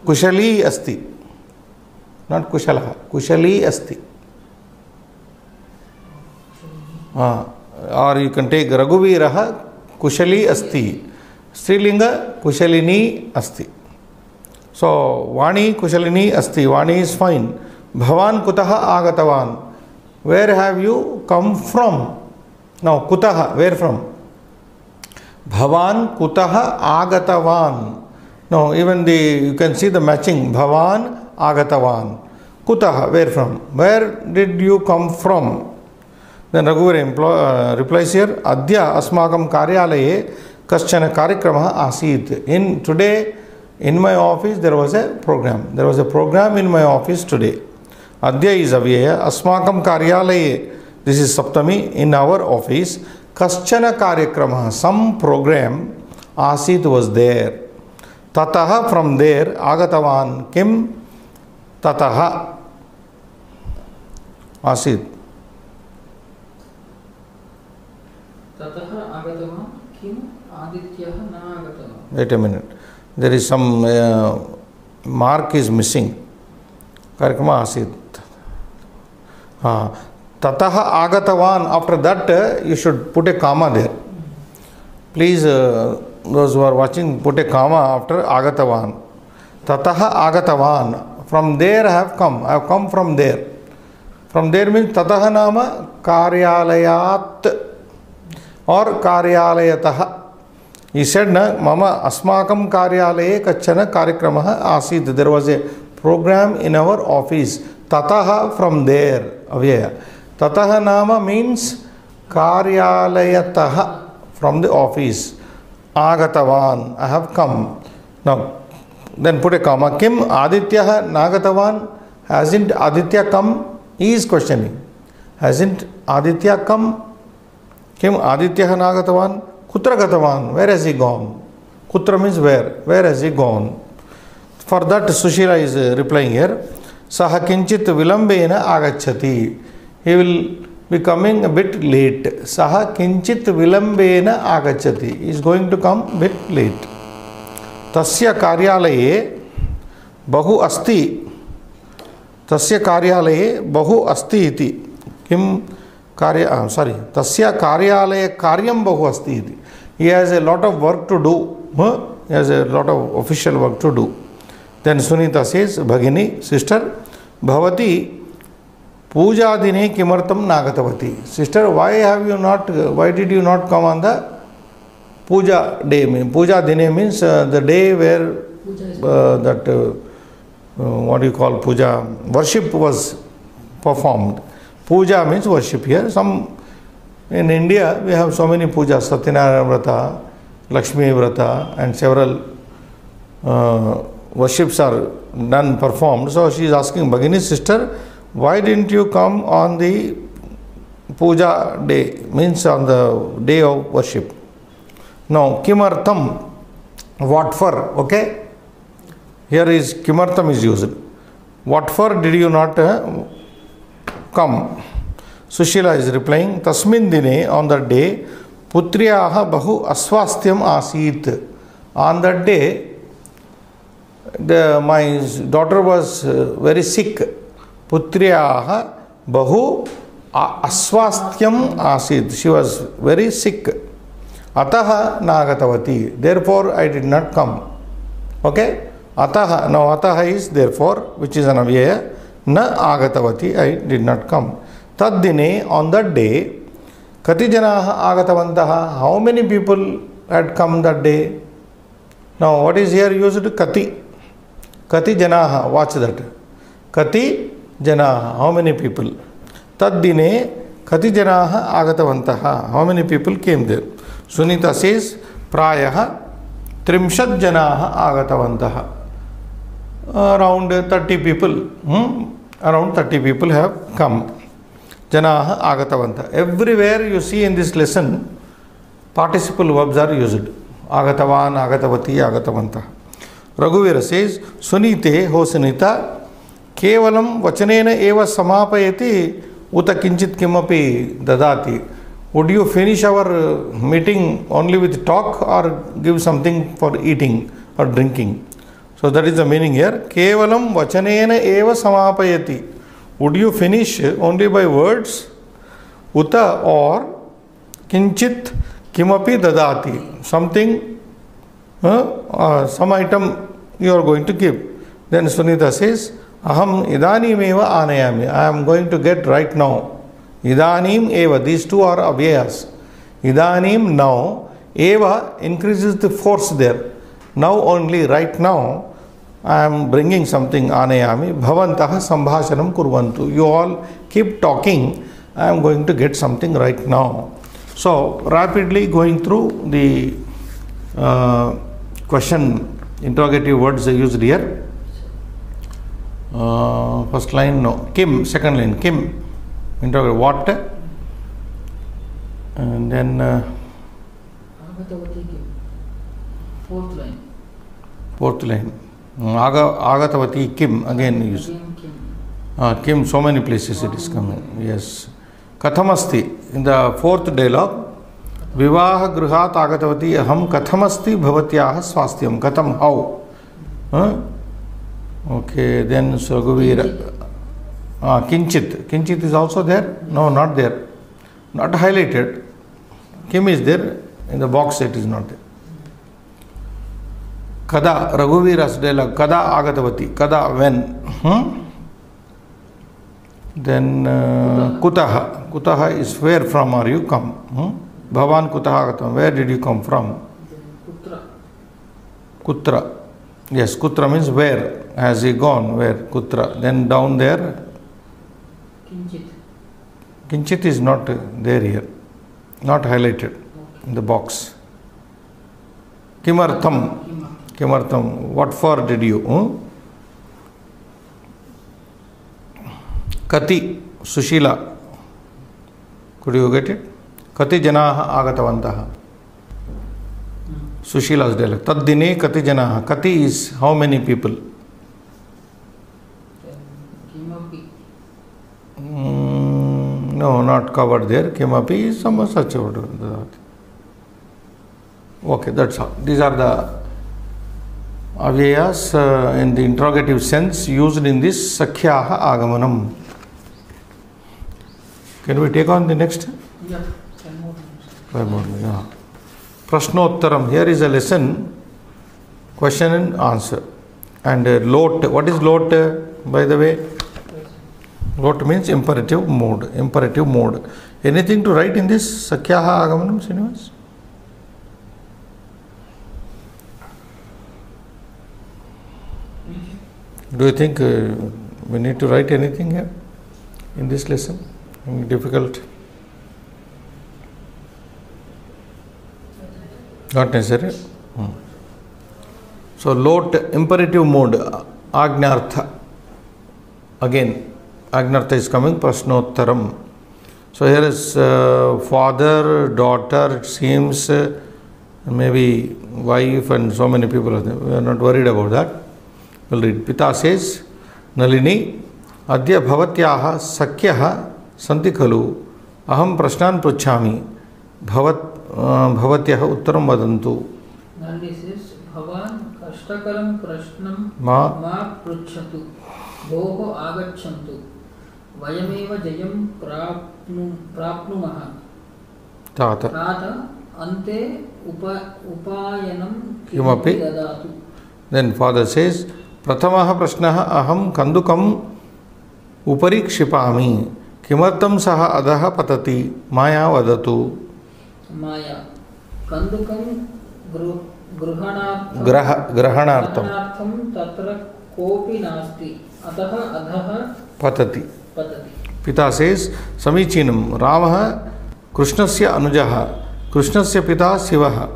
Kushali asti. Not Kushalaha. Kushali asti. Or you can take Raghuviraha Kushali asti. Strilinga Kushalini asti. So, Vani Kushalini asti. Vani is fine. Bhavan kutaha agatavan. Where have you come from? Now, kutaha, where from? Bhavan kutaha agatavan. Now, even you can see the matching. Bhavan agatavan. Kutaha, where from? Where did you come from? Then Raghuvira replies here, Adya asmakam karyalaye kaschana karikramaha asit. Today, in my office, there was a program. There was a program in my office today. Adya is avyaya. Asmakam karyalaye. This is Saptami. In our office, kaschana karikramaha. Some program asit was there. Tataha, from there, agatavan. Kim? Tataha asit. Tataha agatavan. Kim? Adityaha na agatavan. Wait a minute. There is some mark is missing. Karikrama asit. Tataha agatavan. After that, you should put a comma there. Please, those who are watching, put a comma after agatavan. Tataha agatavan. From there I have come. I have come from there. From there means tataha nama karyalayat. or karyālayatah. He said, na, mama asmakam karyālaye kachana karyakramah asid. There was a program in our office. Tataha, from there. Avyaya. Tataha nama means karyālayatah, from the office. Agatavan, I have come. Now, then put a comma. Kim Adityah Nagatavan? Hasn't Aditya come? He is questioning. Hasn't Aditya come? Kim Adityah Nagatavan? Kutra Gatavan? Where has he gone? Kutra means where? Where has he gone? For that, Sushila is replying here. Saha kinchit vilambena agachati. He will be coming a bit late. Saha kinchit vilambena agachati. He is going to come a bit late. Tasya karyalaye bahu asti. Tasya karyalaye bahu asti iti. Kim karya, sorry. Tasya karyalaye karyam bahu asti iti. He has a lot of work to do. He has a lot of official work to do. Then Sunita says, Bhagini, sister, Bhavati Puja dine kimartam nagatavati. Sister, why did you not come on the Puja day? Puja dine means the day where what do you call puja? Worship was performed. Puja means worship here. In India, we have so many pujas, Satyanarayana Vrata, Lakshmi Vrata, and several worships are done, performed. So she is asking, Bhagini's sister, why didn't you come on the puja day, means on the day of worship? Now, kimartam, what for, okay? Here is kimartam is used. What for did you not come? Sushila is replying, Tasmin dine, on that day, Putriyaha bahu aswastyam asit. On that day, my daughter was very sick. Putriyaha bahu aswastyam asit. She was very sick. Ataha nagatavati. Therefore, I did not come. Okay? Ataha. Now, ataha is therefore, which is an avyaya. Na agatavati. I did not come. Taddine, on that day, Kati janaha agatavantaha. How many people had come that day? Now, what is here used? Kati. Kati janaha. Watch that. Kati janaha. How many people? Taddine, Kati janaha agatavantaha. How many people came there? Sunita says, Prayaha trimshat janaha agatavantaha. Around 30 people. Around 30 people have come. Janaha agatavanta. Everywhere you see in this lesson, participle verbs are used. Agatavan, agatavati, agatavanta. Raghuvira says, Sunite, ho Sunita, kevalam vachanena eva samapayati uta kinchit kimapi dadati. Would you finish our meeting only with talk or give something for eating or drinking? So that is the meaning here. Kevalam vachanena eva samapayati. Would you finish only by words? Uta or kinchit kimapi dadati. Something, some item you are going to give. Then Sunita says, Aham idanim eva anayami. I am going to get right now. Idanim eva. These two are avyayas. Idanim now. Eva increases the force there. Now only, right now, I am bringing something anayami. Bhavantaha sambhashanam kurvantu. You all keep talking. I am going to get something right now. So, rapidly going through the question, interrogative words used here. First line, no. Kim. Second line, Kim. Interrogative, what? And then fourth line. Fourth line. Agatavati Kim, again used. Kim, so many places it is coming. Yes. Kathamasti, in the fourth dialogue, Vivaha Gruhat Agatavati Aham Kathamasti Bhavatyaha Swastyam. Katham, how? Okay, then Raguvira. Kinchit. Kinchit is also there? No, not there. Not highlighted. Kim is there. In the box it is not there. Kada, Raghuvira's dialogue, Kada Agatavati, Kada, when? Then Kutaha. Kutaha is where from are you come? Bhavan kutah agatam? Where did you come from? Kutra. Kutra. Yes, kutra means where. Has he gone? Where? Kutra. Then down there. Kinchit. Kinchit is not there here. Not highlighted in the box. Kimartham. Kimartham. What for did you? Kati. Sushila. Could you get it? Kati janaha agatavantaha. Sushila's dialect. Tad dine kati janaha. Kati is how many people? Kimapi. No, not covered there. Kimapi is some such a word. Okay, that's all. These are the avyayas in the interrogative sense used in this Sakhyaha Agamanam. Can we take on the next? Yeah, 10 more minutes. 5 more minutes. Yeah. Prashnottaram. Here is a lesson, question and answer. And lot. What is lot, by the way? Lot means imperative mode. Imperative mode. Anything to write in this Sakhyaha Agamanam, Srinivas? Do you think we need to write anything here in this lesson? Anything difficult? Not necessary. So lot, imperative mode, Agnartha. Again, Agnartha is coming, Prashnottaram. So here is father, daughter, it seems maybe wife and so many people are there. We are not worried about that. We'll read. Pita says, Nalini, Adya bhavatyaha sakyaha santi khalu aham prashnan pruchhami bhavatyaha uttaram vadantu. Nalini says, Bhavan kashtakaram prashnam Ma ma pruchhatu bhoho agachantu vayameva jayam prapnumaha tata prata ante upayanam kimapi. dadatu. Then father says, Pratamaha prashnaha aham kandukam upari kshipami kimartam saha adaha patati maya vadatu. Maya kandukam Grahanartham tatra kopi nasti ataha adhaha patati. patati. Pita says, Samichinam Ramaha Krishnasya Anujaha Krishnasya Pita Sivaha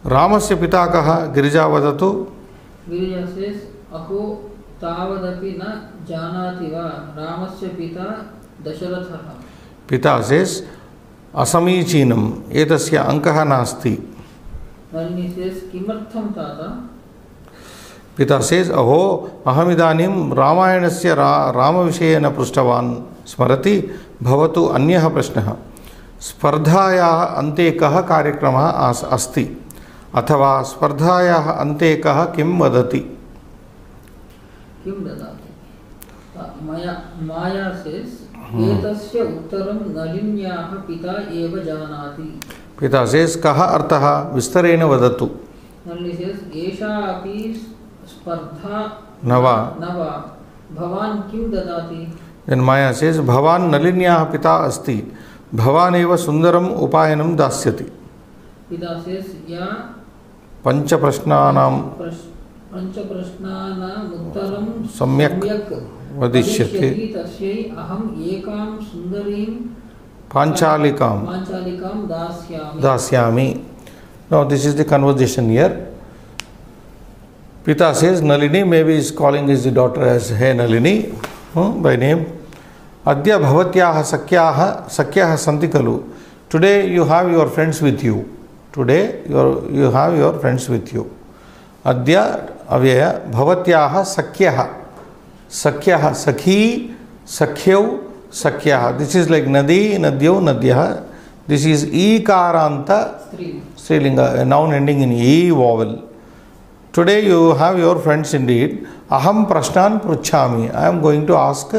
Ramasya Pita Kaha Girija vadatu. Girija says, Aho tavadapi na janati va Ramasya pita Dasharathaha. Pita says, Asamichinam Etasya Ankaha Nasti. Nalini says, Kimartham tata. Pita says, Aho Ahamidanim Ramayanasya Rama Vishayena Prushtavan Smarati Bhavatu Anyaha Prashnaha Spardhayaha Ante Kaha Karyakramaha Asti Athava Spardhayaha Ante Kaha Kim Vadati. Kim dadati. Maya says, Etasya uttaram nalinyaha pita eva janati. Pita says, Kaha Artaha Vistarena Vadatu. Nalini says, Esha api spardha Nava. Bhavan kim dadati. Then Maya says, Bhavan Nalinyaha Pita Asti. Bhavan eva Sundaram Upayanam Dasyati. Pita says, Ya Pancha Prashnanam Pancha prashnanam uttaram Samyak Vadishyati tasyai aham ekam sundarim Panchalikam Dasyami. Now this is the conversation here. Pita says, Nalini, maybe is calling his daughter as Hey Nalini, by name. Adya bhavatyaha sakyaha santi kalu. Today you have your friends with you. Today you have your friends with you. Adya avyaya bhavatyaha sakyaha sakhi sakhyav sakyaha. This is like nadi, nadyo, nadyaha. This is ikaranta strilinga, a noun ending in e vowel. Today you have your friends indeed. Aham prashnan pruchhami. I am going to ask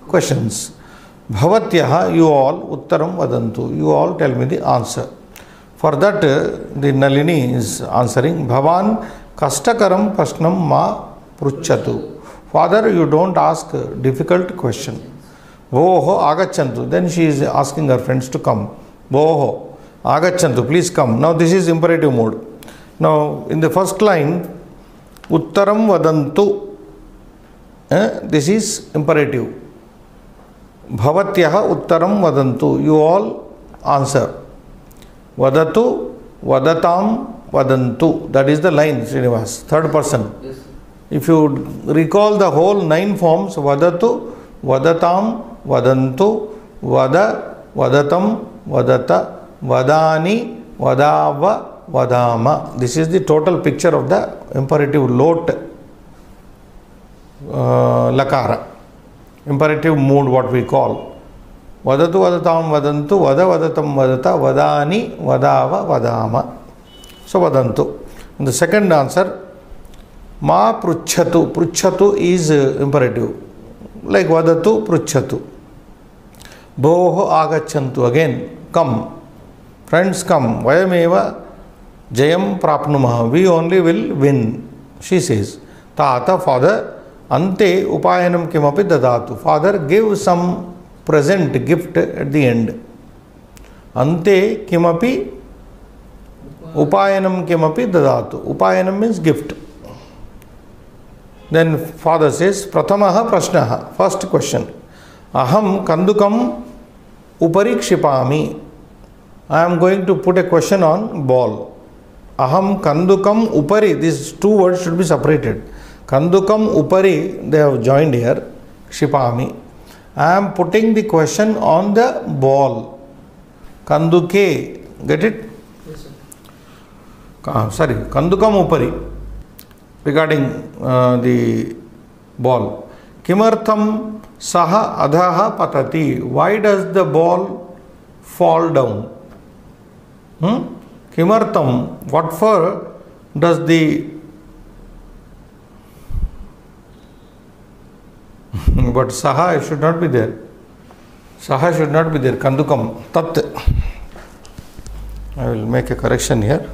questions. Bhavatyaha, you all, uttaram vadantu. You all tell me the answer. For that, the Nalini is answering, Bhavan kastakaram prashnam ma pruchhatu. Father, you don't ask a difficult question. Voho agachantu. Then she is asking her friends to come. Voho. Agachantu, please come. Now this is imperative mode. Now in the first line, Uttaram vadantu. This is imperative. Bhavatyaha uttaram vadantu. You all answer. Vadatu, vadatam, vadantu. That is the line, Srinivas. Third person. Yes. If you recall the whole 9 forms, vadatu, vadatam, vadantu, vada, vadatam, vadata, vadani, vadava, vadama. This is the total picture of the imperative lot lakara. Imperative mood, what we call. Vadatu, vadatam, vadantu, vada, vadatam, vadata, vadani, vadava, vadama. So vadantu. And the second answer, ma pruchhatu. Pruchhatu is imperative. Like vadatu, pruchhatu. Bhoho agachantu. Again, come. Friends, come. Vayameva jayam prapnumaha. We only will win. She says. Tata, father. Ante upayanam kimapi dadatu. Father, give some present, gift at the end. Ante kimapi upayanam kimapi dadatu. Upayanam means gift. Then father says, Pratamaha prashnaha. First question. Aham kandukam uparikshipami. I am going to put a question on ball. Aham kandukam upari. These two words should be separated. Kandukam upari, they have joined here. Kshipami. I am putting the question on the ball. Kanduke. Get it? Yes, sir. Sorry. Kandukam upari. Regarding the ball. Kimartham saha adhaha patati. Why does the ball fall down? Kimartham. What for does the but saha should not be there. Saha should not be there. Kandukam. Tat. I will make a correction here.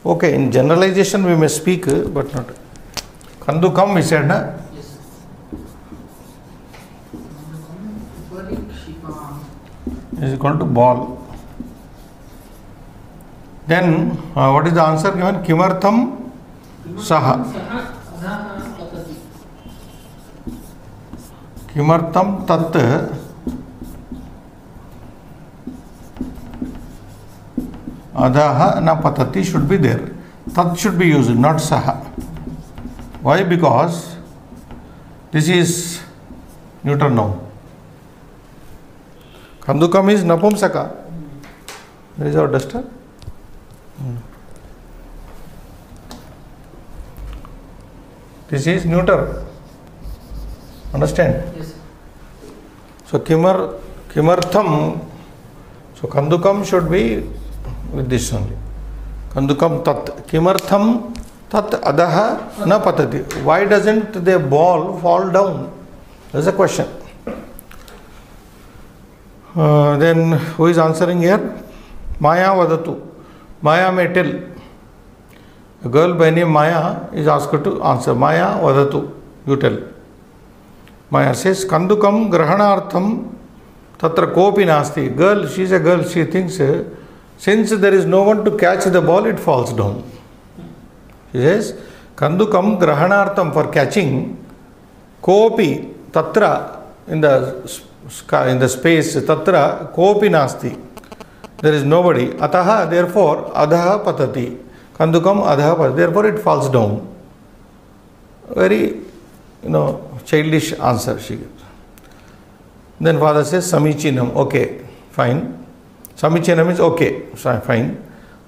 Okay, in generalization we may speak, but not. Kandukam we said, na? Yes. Uparikshipam. Is equal to ball. Then what is the answer given? Kimartham saha. Saha adhaha patati. Kimartham tat adhaha na patati should be there. Tat should be used, not saha. Why? Because this is neuter noun. Kandukam is napumsaka. Where is our duster? This is neuter. Understand? Yes. So kimartham. So kandukam should be with this only. Kandukam tat. Kimartham tat adaha na patati. Why doesn't the ball fall down? That's a question. Then who is answering here? Maya vadatu. Maya may tell. A girl by name Maya is asked to answer. Maya vadatu. You tell. Maya says, Kandukam grahanartham tatra kopi nasti. Girl, she is a girl, she thinks since there is no one to catch the ball, it falls down. She says, Kandukam grahanartham, for catching, kopi tatra, in the space, tatra kopi nasti. There is nobody. Ataha, therefore, adhaha patati. Kandukam adhaha patati. Therefore, it falls down. Very, childish answer she gives. Then father says, Samichinam. Okay, fine. Samichinam is okay, fine.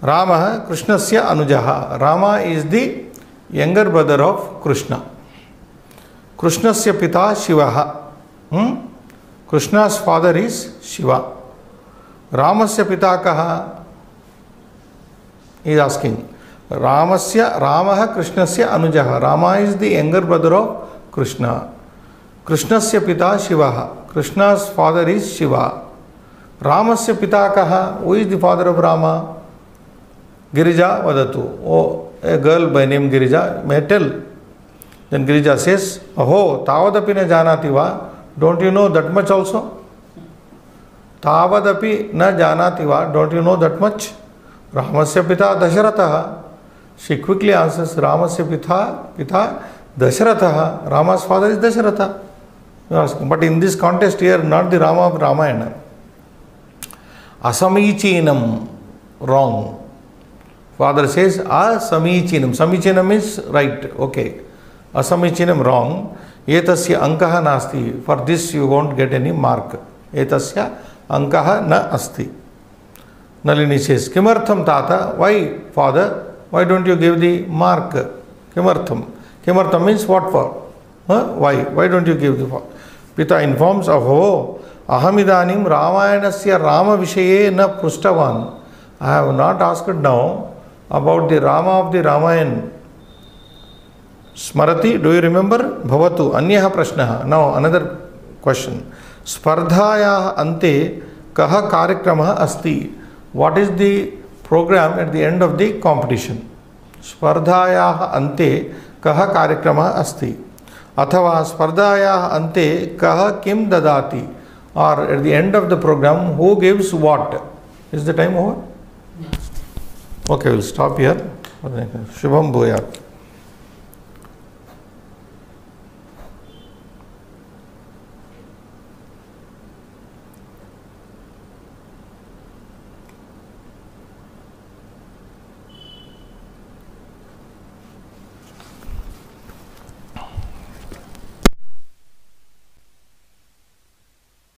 Rama, Krishnasya Anujaha. Rama is the younger brother of Krishna. Krishnasya Pita Shivaha. Krishna's father is Shiva. Ramasya Pita Kaha? He is asking. Ramaha Krishnasya Anujaha. Rama is the younger brother of Krishna. Krishnasya Pita Shivaha. Krishna's father is Shiva. Ramasya Pita Kaha? Who is the father of Rama? Girija Vadatu. Oh, a girl by name Girija may tell. Then Girija says, Aho, Tavadapi na janati va. Don't you know that much also? तावदपि न जानाति वा? Don't you know that much? Ramasya pita Dasharatha. She quickly answers, Ramasya pita Dasharatha. Rama's father is Dasharatha. But in this context here, not the Rama of Ramayana. Asamichinam, wrong. Father says, Asamichinam. Samichinam means right, okay. Asamichinam, wrong. Etasya ankaha nasti. For this you won't get any mark. Etasya ankaha na asti. Nalini says, Kimartham tata? Why, father? Why don't you give the mark? Kimartham. Kimartham means what for? Why? Why don't you give the for? Pita informs, Aho, ahamidanim Ramayanasya Rama Vishaye na prushtavan. I have not asked now about the Rama of the Ramayana. Smarati, do you remember? Bhavatu, anyaha prashnaha. Now another question. Spardhayah ante kaha karikramaha asti. What is the program at the end of the competition? Spardhayah ante kaha karikramaha asti. Athava spardhayah ante kaha kim dadati. Or at the end of the program, who gives what? Is the time over? Yeah. Okay, we'll stop here. Shubham Bhuyat.